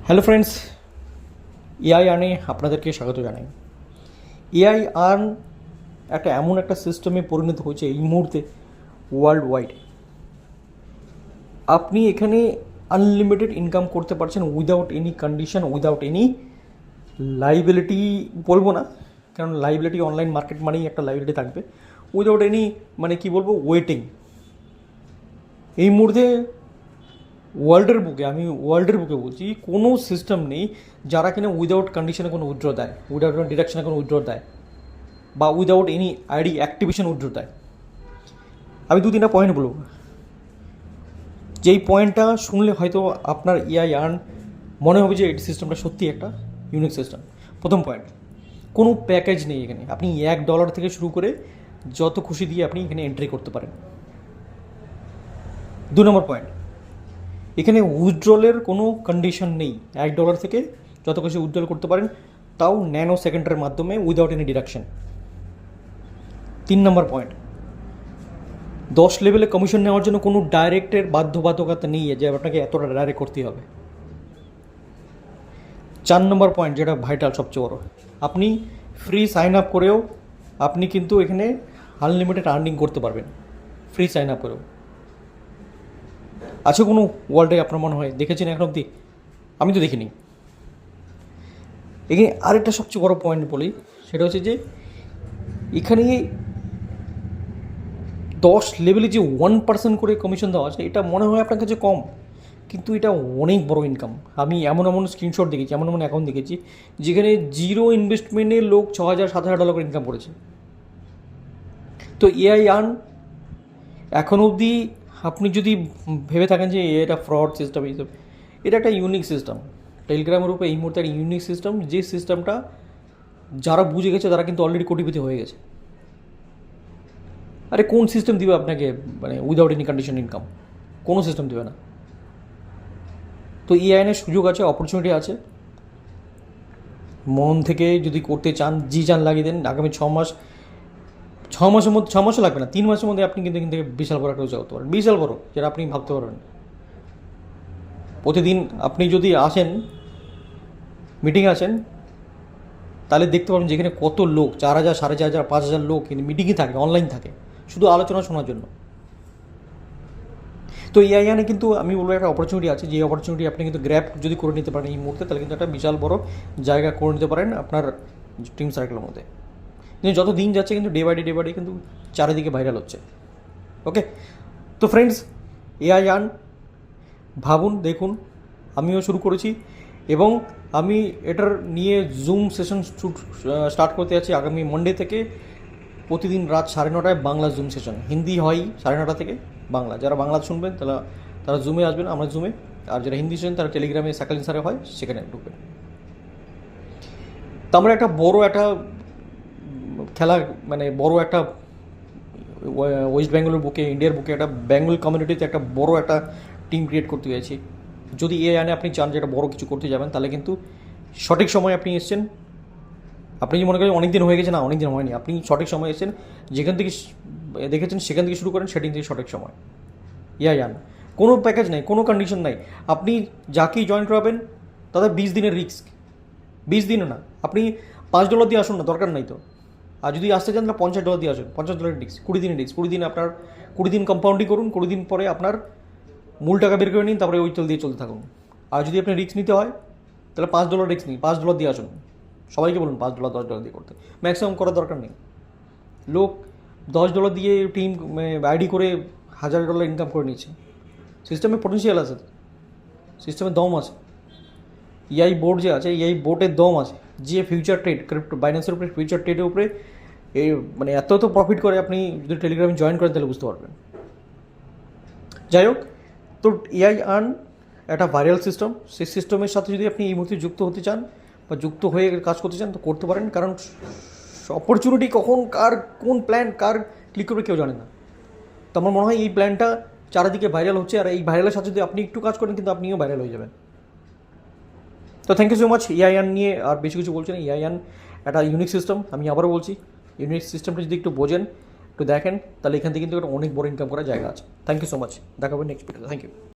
Hello friends, AI আর্নে আপনাদেরকে স্বাগত জানাই। এআই আর্ন এমন একটা সিস্টেমে পরিণত হয়েছে এই মুহূর্তে ওয়ার্ল্ড ওয়াইড। আপনি এখানে আনলিমিটেড ইনকাম করতে পারছেন without any condition, without any liability বলবো না, কারণ লাইবিলিটি অনলাইন মার্কেট মানেই একটা লাইবিলিটি থাকবে। Without any waiting. এই মুহূর্তে ওয়ার্ল্ডের বুকে বলছি, কোনো সিস্টেম নেই যারা কিনা উইদাউট কন্ডিশনে কোনো উইথড্র দেয়, উইদাউট কোনো ডিরেকশনে কোনো উইথড্র দেয়, বা without any ID activation withdraw দেয়। আমি দু তিনটা পয়েন্ট বলব, যেই পয়েন্টটা শুনলে হয়তো আপনার এআই আর্ন মনে হবে যে এই সিস্টেমটা সত্যি একটা ইউনিক সিস্টেম। প্রথম পয়েন্ট, কোনো প্যাকেজ নেই এখানে। আপনি $1 থেকে শুরু করে যত খুশি দিয়ে আপনি এখানে এন্ট্রি করতে পারেন। 2 নম্বর পয়েন্ট, এখানে উইথড্রলের কোনো কন্ডিশন নেই। $1 থেকে যত খুশি উইথড্রল করতে পারেন, তাও ন্যানো সেকেন্ডের মাধ্যমে উইদাউট এনি ডিডাকশন। 3 নম্বর পয়েন্ট, 10 লেভেলে কমিশন নেওয়ার জন্য কোনো ডাইরেক্টের বাধ্যবাধকতা নেই যে আপনাকে এতটা ডাইরেক্ট করতে হবে। 4 নম্বর পয়েন্ট, যেটা ভাইটাল সবচেয়ে বড়, আপনি ফ্রি সাইন আপ করেও আপনি কিন্তু এখানে আনলিমিটেড আর্নিং করতে পারবেন, ফ্রি সাইন আপ করেও। আছে কোনো ওয়ার্ল্ডে আপনার মনে হয় দেখেছেন এখন অবধি? আমি তো দেখিনি। এখানে আরেকটা সবচেয়ে বড় পয়েন্ট বলি, সেটা হচ্ছে যে এখানে 10 লেভেলে যে 1% করে কমিশন দেওয়া আছে, এটা মনে হয় আপনার কাছে কম, কিন্তু এটা অনেক বড় ইনকাম। আমি এমন স্ক্রিনশট দেখেছি, এমন অ্যাকাউন্ট দেখেছি যেখানে জিরো ইনভেস্টমেন্টে লোক $6,000-7,000 করে ইনকাম করেছে। তো এআই আর্ন এখন অবধি আপনি যদি ভেবে থাকেন যে এটা ফ্রড সিস্টেম, এটা একটা ইউনিক সিস্টেম। টেলিগ্রামের উপরে এই মুহূর্তে একটা ইউনিক সিস্টেম, যে সিস্টেমটা যারা বুঝে গেছে তারা কিন্তু অলরেডি কোটিপতি হয়ে গেছে। আরে কোন সিস্টেম দিবে আপনাকে উইদাউট এনি কন্ডিশন ইনকাম? কোনো সিস্টেম দেবে না। তো এআইনের সুযোগ আছে, অপরচুনিটি আছে। মন থেকে যদি করতে চান, চান লাগিয়ে দেন। আগামী 6 মাসের মধ্যে, 6 মাসও লাগবে না, 3 মাসের মধ্যে আপনি কিন্তু এখান থেকে বিশাল বড় একটা রোজগার করতে পারেন, বিশাল বড়, যেটা আপনি ভাবতে পারবেন। প্রতিদিন আপনি যদি আসেন, মিটিং আসেন, তাহলে দেখতে পাবেন যেখানে কত লোক, 4,000, 4,500, 5,000 লোক কিন্তু মিটিংয়ে থাকে, অনলাইন থাকে, শুধু আলোচনা শোনার জন্য। তো এআইআনে কিন্তু আমি বলবো একটা অপরচুনিটি আছে, যে অপরচুনিটি আপনি কিন্তু গ্র্যাব যদি করে নিতে পারেন এই মুহূর্তে, তাহলে কিন্তু একটা বিশাল বড় জায়গা করে নিতে পারেন আপনার টিম সার্কেলের মধ্যে। কিন্তু যত দিন যাচ্ছে কিন্তু ডে বাই ডে কিন্তু চারিদিকে ভাইরাল হচ্ছে। ওকে, তো ফ্রেন্ডস, এআই আর্ন ভাবুন, দেখুন। আমিও শুরু করেছি এবং আমি এটার নিয়ে জুম সেশন স্টার্ট করতে যাচ্ছি আগামী মন্ডে থেকে। প্রতিদিন রাত 9:30টায় বাংলা জুম সেশন, হিন্দি হয় 9:30 থেকে, বাংলা। যারা বাংলা শুনবেন তারা জুমে আসবেন, আমরা জুমে। আর যারা হিন্দি শুনবেন তারা টেলিগ্রামে সাকালিন স্যারে হয়, সেখানে ঢুকবেন। তো আমরা একটা বড় একটা খেলা, বড় একটা ওয়েস্ট বেঙ্গলের বুকে, ইন্ডিয়ার বুকে একটা বেঙ্গল কমিউনিটিতে একটা বড় একটা টিম ক্রিয়েট করতে চাইছি। যদি এআই আপনি চান যে একটা বড় কিছু করতে যাবেন, তাহলে কিন্তু সঠিক সময় আপনি এসছেন। আপনি যদি মনে করেন অনেক দিন হয়ে গেছে, না, অনেক দিন হয়নি, আপনি সঠিক সময় এসেছেন। যেখান থেকে দেখেছেন সেখান থেকে শুরু করেন, সেদিন থেকে সঠিক সময়। এআই আর্ন কোনো প্যাকেজ নেই, কোনো কন্ডিশন নাই। আপনি যাকেই জয়েন করাবেন তাদের 20 দিনের রিস্ক, 20 দিনও না, আপনি $5 দিয়ে আসুন না, দরকার নাই তো। আর যদি আসতে চান তাহলে $50 দিয়ে আসুন, $50 রিস্ক, 20 দিনের রিস্ক। 20 দিন আপনার 20 দিন কম্পাউন্ডিং করুন, 20 দিন পরে আপনার মূল টাকা বের করে নিন, তারপরে ওই চল দিয়ে চলতে থাকুন। আর যদি আপনি রিস্ক নিতে হয় তাহলে $5 রিস্ক নিন, $5 দিয়ে আসুন। সবাইকে বলুন $5, $10 দিয়ে করতে, ম্যাক্সিমাম করার দরকার নেই। লোক $10 দিয়ে টিম আইডি করে $1,000 ইনকাম করে নিচ্ছে। সিস্টেমে পটেন্সিয়াল আছে, সিস্টেমে দম আছে। এআই বোর্ড যে আছে, এআই বোর্ডের দম আছে, যে ফিউচার ট্রেড, ক্রিপ্টো বাইন্যান্সের উপরে, ফিউচার ট্রেডের উপরে এই এত প্রফিট করে। আপনি যদি টেলিগ্রামে জয়েন করেন তাহলে বুঝতে পারবেন। যাই হোক, তো এআই আর্ন একটা ভাইরাল সিস্টেম। সেই সিস্টেমের সাথে যদি আপনি এই মুহূর্তে যুক্ত হতে চান বা যুক্ত হয়ে কাজ করতে চান, তো করতে পারেন। কারণ অপরচুনিটি কখন কোন প্ল্যান ক্লিক করবে কেউ জানে না। তো আমার মনে হয় এই প্ল্যানটা চারিদিকে ভাইরাল হচ্ছে, আর এই ভাইরালের সাথে যদি আপনি একটু কাজ করেন কিন্তু আপনিও ভাইরাল হয়ে যাবেন। তো thank you so much. AI earn নিয়ে আর বেশি কিছু বলছি না। এআই আর্ন একটা ইউনিক সিস্টেম, আমি আবারও বলছি, ইউনিক সিস্টেমটা যদি একটু বোঝেন, একটু দেখেন, তাহলে এখান থেকে কিন্তু একটা অনেক বড় ইনকাম করার জায়গা আছে। থ্যাংক ইউ সো মাচ, দেখা হবে নেক্সট ভিডিওতে। Thank you.